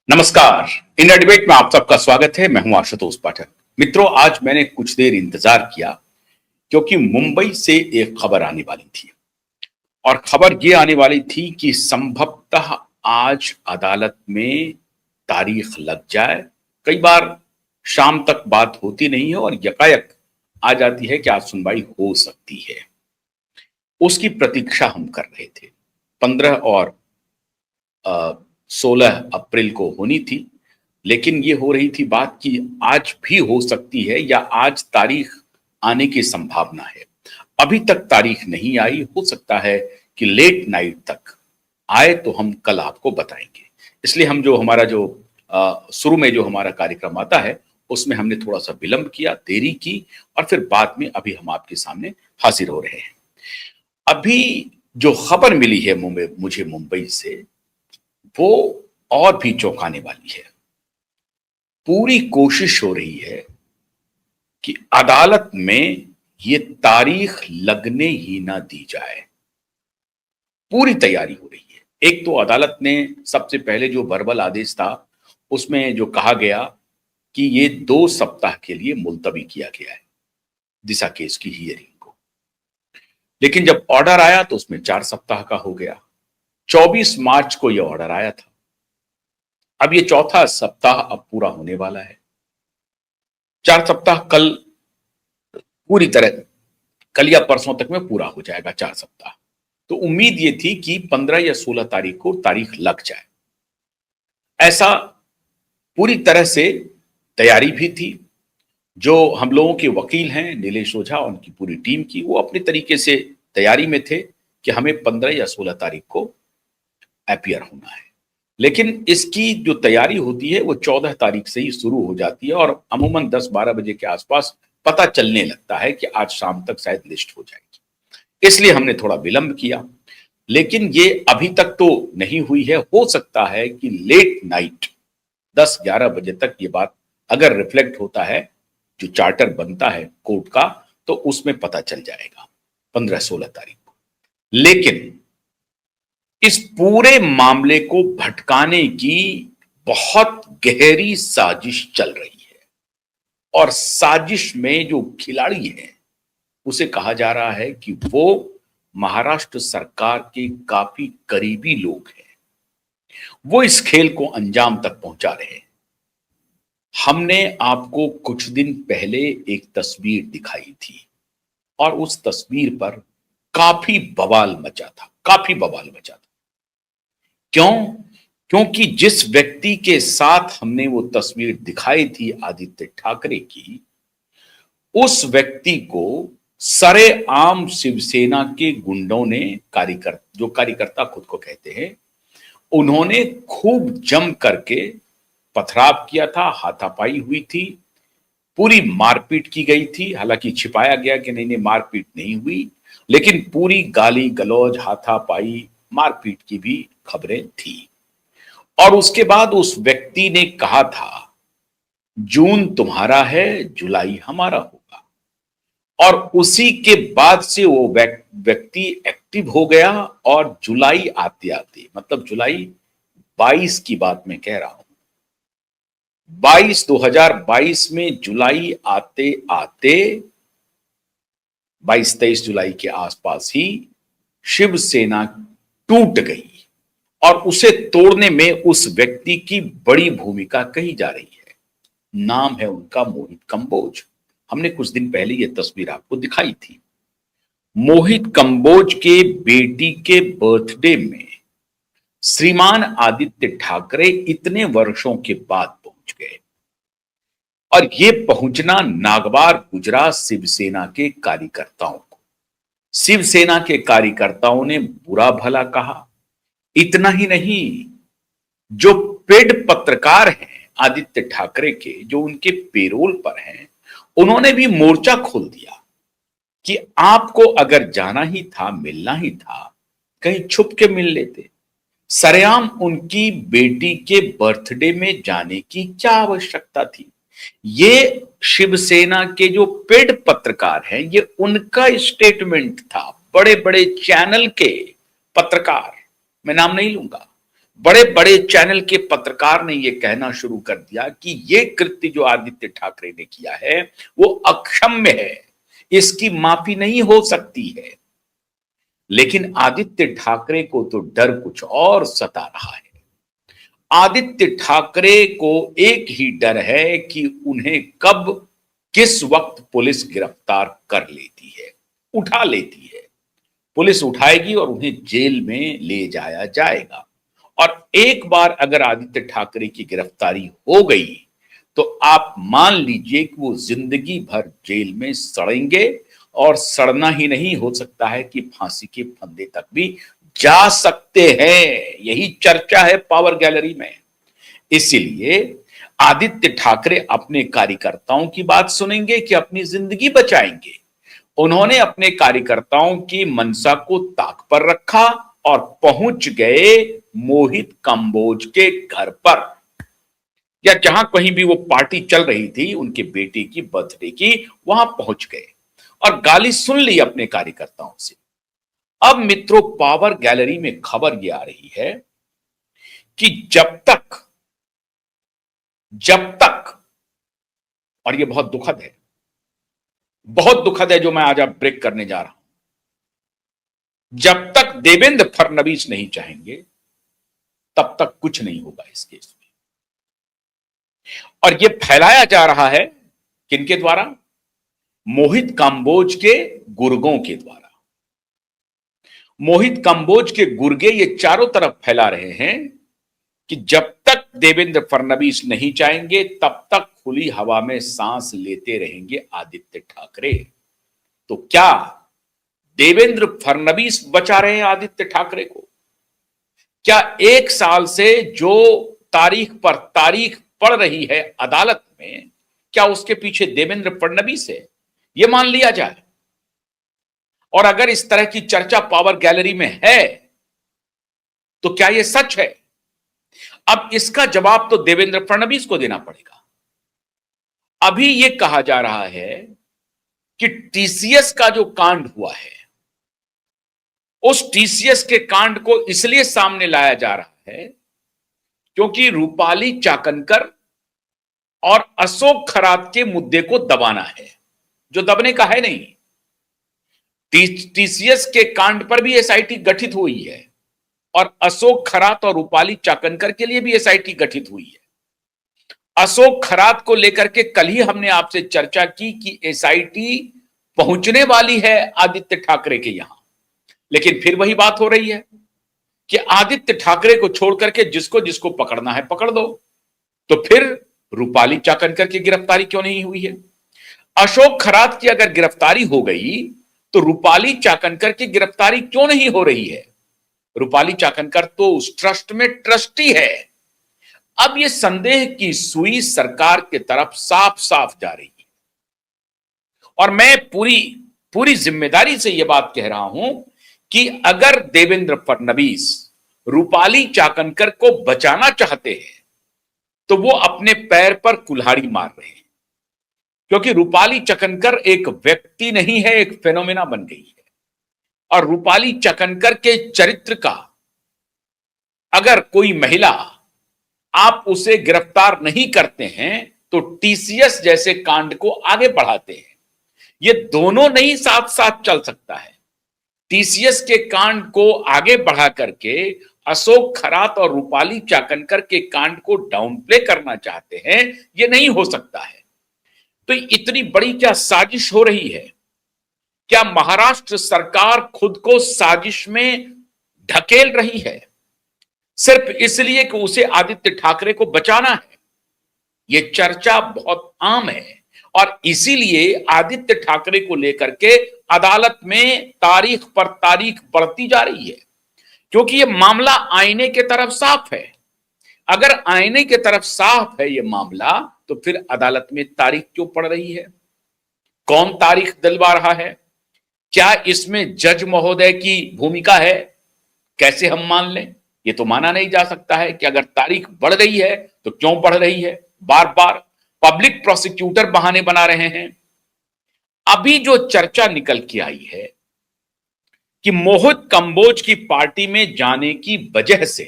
नमस्कार। India debate में आप सबका स्वागत है। मैं हूं आशुतोष पाठक। मित्रों, आज मैंने कुछ देर इंतजार किया क्योंकि मुंबई से एक खबर आने वाली थी और खबर ये आने वाली थी कि संभवतः आज अदालत में तारीख लग जाए। कई बार शाम तक बात होती नहीं है और यकायक आ जाती है कि आज सुनवाई हो सकती है। उसकी प्रतीक्षा हम कर रहे थे। 15 और 16 अप्रैल को होनी थी, लेकिन ये हो रही थी बात कि आज भी हो सकती है या आज तारीख आने की संभावना है। अभी तक तारीख नहीं आई, हो सकता है कि लेट नाइट तक आए तो हम कल आपको बताएंगे। इसलिए हम जो हमारा जो शुरू में जो हमारा कार्यक्रम आता है उसमें हमने थोड़ा सा विलंब किया, देरी की और फिर बाद में अभी हम आपके सामने हाजिर हो रहे हैं। अभी जो खबर मिली है मुझे मुंबई से, वो और भी चौंकाने वाली है। पूरी कोशिश हो रही है कि अदालत में ये तारीख लगने ही ना दी जाए। पूरी तैयारी हो रही है। एक तो अदालत ने सबसे पहले जो वर्बल आदेश था उसमें जो कहा गया कि ये 2 सप्ताह के लिए मुलतवी किया गया है दिशा केस की हियरिंग को, लेकिन जब ऑर्डर आया तो उसमें 4 सप्ताह का हो गया। 24 मार्च को यह ऑर्डर आया था। अब ये चौथा सप्ताह अब पूरा होने वाला है। 4 सप्ताह कल पूरी तरह, कल या परसों तक में पूरा हो जाएगा 4 सप्ताह। तो उम्मीद ये थी कि 15 या 16 तारीख को तारीख लग जाए। ऐसा पूरी तरह से तैयारी भी थी। जो हम लोगों के वकील हैं नीलेश ओझा, उनकी पूरी टीम की, वो अपने तरीके से तैयारी में थे कि हमें 15 या 16 तारीख को अपियर होना है। लेकिन इसकी जो तैयारी होती है वो 14 तारीख से ही शुरू हो जाती है और अमूमन 10-12 बजे के आसपास पता चलने लगता है कि आज शाम तक शायद लिस्ट हो जाएगी। इसलिए हमने थोड़ा विलंब किया, लेकिन ये अभी तक तो नहीं हुई है। हो सकता है कि लेट नाइट 10-11 बजे तक ये बात अगर रिफ्लेक्ट होता है, जो चार्टर बनता है कोर्ट का, तो उसमें पता चल जाएगा 15-16 तारीख को। लेकिन इस पूरे मामले को भटकाने की बहुत गहरी साजिश चल रही है और साजिश में जो खिलाड़ी है उसे कहा जा रहा है कि वो महाराष्ट्र सरकार के काफी करीबी लोग हैं। वो इस खेल को अंजाम तक पहुंचा रहे हैं। हमने आपको कुछ दिन पहले एक तस्वीर दिखाई थी और उस तस्वीर पर काफी बवाल मचा था, काफी बवाल मचा था। क्यों? क्योंकि जिस व्यक्ति के साथ हमने वो तस्वीर दिखाई थी आदित्य ठाकरे की, उस व्यक्ति को सरेआम शिवसेना के गुंडों ने, जो कार्यकर्ता खुद को कहते हैं, उन्होंने खूब जम करके पथराव किया था, हाथापाई हुई थी, पूरी मारपीट की गई थी। हालांकि छिपाया गया कि नहीं मारपीट नहीं हुई, लेकिन पूरी गाली गलौज, हाथापाई, मारपीट की भी खबरें थी। और उसके बाद उस व्यक्ति ने कहा था, जून तुम्हारा है, जुलाई हमारा होगा। और उसी के बाद से वो व्यक्ति एक्टिव हो गया और जुलाई आते आते, मतलब जुलाई 22 की बात मैं कह रहा हूं, 2022 में जुलाई आते आते 22-23 जुलाई के आसपास ही शिवसेना टूट गई और उसे तोड़ने में उस व्यक्ति की बड़ी भूमिका कही जा रही है। नाम है उनका मोहित कंबोज। हमने कुछ दिन पहले यह तस्वीर आपको दिखाई थी। मोहित कंबोज के बेटी के बर्थडे में श्रीमान आदित्य ठाकरे इतने वर्षों के बाद पहुंच गए और ये पहुंचना नागवार गुजरा शिवसेना के कार्यकर्ताओं को। शिवसेना के कार्यकर्ताओं ने बुरा भला कहा। इतना ही नहीं, जो पेड पत्रकार हैं आदित्य ठाकरे के, जो उनके पेरोल पर हैं, उन्होंने भी मोर्चा खोल दिया कि आपको अगर जाना ही था, मिलना ही था, कहीं छुप के मिल लेते। सरेआम उनकी बेटी के बर्थडे में जाने की क्या आवश्यकता थी? ये शिवसेना के जो पेड पत्रकार हैं, ये उनका स्टेटमेंट था। बड़े बड़े चैनल के पत्रकार, मैं नाम नहीं लूंगा, बड़े बड़े चैनल के पत्रकार ने यह कहना शुरू कर दिया कि यह कृत्य जो आदित्य ठाकरे ने किया है वो अक्षम्य है, इसकी माफी नहीं हो सकती है। लेकिन आदित्य ठाकरे को तो डर कुछ और सता रहा है। आदित्य ठाकरे को एक ही डर है कि उन्हें कब किस वक्त पुलिस गिरफ्तार कर लेती है, उठा लेती है। पुलिस उठाएगी और उन्हें जेल में ले जाया जाएगा। और एक बार अगर आदित्य ठाकरे की गिरफ्तारी हो गई तो आप मान लीजिए कि वो जिंदगी भर जेल में सड़ेंगे, और सड़ना ही नहीं, हो सकता है कि फांसी के फंदे तक भी जा सकते हैं। यही चर्चा है पावर गैलरी में। इसीलिए आदित्य ठाकरे अपने कार्यकर्ताओं की बात सुनेंगे कि अपनी जिंदगी बचाएंगे। उन्होंने अपने कार्यकर्ताओं की मंशा को ताक पर रखा और पहुंच गए मोहित कंबोज के घर पर, या जहां कहीं भी वो पार्टी चल रही थी उनके बेटे की बर्थडे की, वहां पहुंच गए और गाली सुन ली अपने कार्यकर्ताओं से। अब मित्रों, पावर गैलरी में खबर यह आ रही है कि जब तक, और यह बहुत दुखद है, बहुत दुखद है जो मैं आज आप ब्रेक करने जा रहा हूं, जब तक देवेंद्र फडणवीस नहीं चाहेंगे तब तक कुछ नहीं होगा इस केस में। और यह फैलाया जा रहा है किनके द्वारा? मोहित कंबोज के गुर्गों के द्वारा। मोहित कंबोज के गुर्गे ये चारों तरफ फैला रहे हैं कि जब तक देवेंद्र फडणवीस नहीं चाहेंगे तब तक खुली हवा में सांस लेते रहेंगे आदित्य ठाकरे। तो क्या देवेंद्र फडणवीस बचा रहे हैं आदित्य ठाकरे को? क्या एक साल से जो तारीख पर तारीख पड़ रही है अदालत में, क्या उसके पीछे देवेंद्र फडणवीस है? यह मान लिया जाए। और अगर इस तरह की चर्चा पावर गैलरी में है तो क्या यह सच है? अब इसका जवाब तो देवेंद्र फडणवीस को देना पड़ेगा। अभी यह कहा जा रहा है कि टीसीएस का जो कांड हुआ है, उस टीसीएस के कांड को इसलिए सामने लाया जा रहा है क्योंकि रूपाली चाकनकर और अशोक खरात के मुद्दे को दबाना है, जो दबने का है नहीं। टीसीएस के कांड पर भी एसआईटी गठित हुई है और अशोक खरात और रूपाली चाकनकर के लिए भी एसआईटी गठित हुई है। अशोक खरात को लेकर के कल ही हमने आपसे चर्चा की कि एसआईटी पहुंचने वाली है आदित्य ठाकरे के यहां, लेकिन फिर वही बात हो रही है कि आदित्य ठाकरे को छोड़ करके जिसको जिसको पकड़ना है पकड़ दो। तो फिर रूपाली चाकनकर की गिरफ्तारी क्यों नहीं हुई है? अशोक खरात की अगर गिरफ्तारी हो गई तो रूपाली चाकनकर की गिरफ्तारी क्यों नहीं हो रही है? रूपाली चाकनकर तो उस ट्रस्ट में ट्रस्टी है। अब यह संदेह की सुई सरकार के तरफ साफ साफ जा रही है, और मैं पूरी जिम्मेदारी से यह बात कह रहा हूं कि अगर देवेंद्र फडणवीस रूपाली चाकनकर को बचाना चाहते हैं तो वो अपने पैर पर कुल्हाड़ी मार रहे हैं, क्योंकि रूपाली चाकनकर एक व्यक्ति नहीं है, एक फेनोमेना बन गई है। और रूपाली चाकनकर के चरित्र का अगर कोई महिला, आप उसे गिरफ्तार नहीं करते हैं तो टीसीएस जैसे कांड को आगे बढ़ाते हैं। ये दोनों नहीं साथ साथ चल सकता है। टीसीएस के कांड को आगे बढ़ा करके अशोक खरात और रूपाली चाकनकर के कांड को डाउन प्ले करना चाहते हैं, यह नहीं हो सकता है। तो इतनी बड़ी क्या साजिश हो रही है? क्या महाराष्ट्र सरकार खुद को साजिश में ढकेल रही है सिर्फ इसलिए कि उसे आदित्य ठाकरे को बचाना है? यह चर्चा बहुत आम है और इसीलिए आदित्य ठाकरे को लेकर के अदालत में तारीख पर तारीख बढ़ती जा रही है, क्योंकि यह मामला आईने के तरफ साफ है। अगर आईने के तरफ साफ है यह मामला, तो फिर अदालत में तारीख क्यों पड़ रही है? कौन तारीख दिलवा रहा है? क्या इसमें जज महोदय की भूमिका है? कैसे हम मान लें? यह तो माना नहीं जा सकता है कि अगर तारीख बढ़ रही है तो क्यों बढ़ रही है? बार बार पब्लिक प्रोसिक्यूटर बहाने बना रहे हैं। अभी जो चर्चा निकल के आई है कि मोहित कंबोज की पार्टी में जाने की वजह से